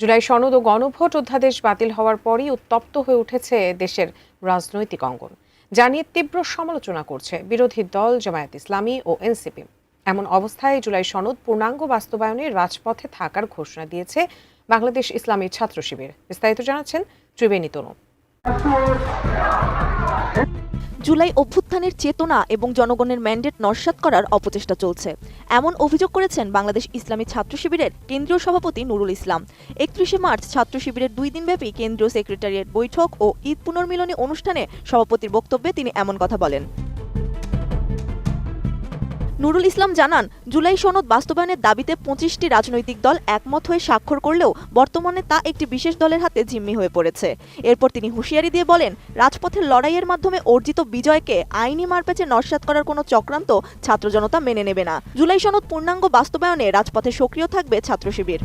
জুলাই সনদ ও গণভোট অধ্যাদেশ বাতিল হওয়ার পরই উত্তপ্ত হয়ে উঠেছে দেশের রাজনৈতিক অঙ্গন। জানিয়ে তীব্র সমালোচনা করছে বিরোধী দল জামায়াত ইসলামী ও এনসিপি। এমন অবস্থায় জুলাই সনদ পূর্ণাঙ্গ বাস্তবায়নে রাজপথে থাকার ঘোষণা দিয়েছে বাংলাদেশ ইসলামী ছাত্র শিবির। বিস্তারিত জানাচ্ছেন ত্রিবেণী তনু। জুলাই অভ্যুত্থানের চেতনা এবং জনগণের ম্যান্ডেট নস্যাৎ করার অপচেষ্টা চলছে, এমন অভিযোগ করেছেন বাংলাদেশ ইসলামী ছাত্র শিবিরের কেন্দ্রীয় সভাপতি নুরুল ইসলাম। 31 মার্চ ছাত্র শিবিরের 2 দিনব্যাপী কেন্দ্রীয় সেক্রেটারিয়েট বৈঠক ও ঈদ পুনর্মিলনী অনুষ্ঠানে সভাপতির বক্তব্যে তিনি এমন কথা বলেন। নুরুল ইসলাম জানান, জুলাই সনদ বাস্তবায়নের দাবিতে 25টি রাজনৈতিক দল একমত হয়ে স্বাক্ষর করলেও বর্তমানে তা একটি বিশেষ দলের হাতে জিম্মি হয়ে পড়েছে। এরপর তিনি হুঁশিয়ারি দিয়ে বলেন, রাজপথের লড়াইয়ের মাধ্যমে অর্জিত বিজয়কে আইনি মারপ্যাচে নস্যাৎ করার কোনো চক্রান্ত ছাত্র জনতা মেনে নেবে না। জুলাই সনদ পূর্ণাঙ্গ বাস্তবায়নে রাজপথে সক্রিয় থাকবে ছাত্র শিবির।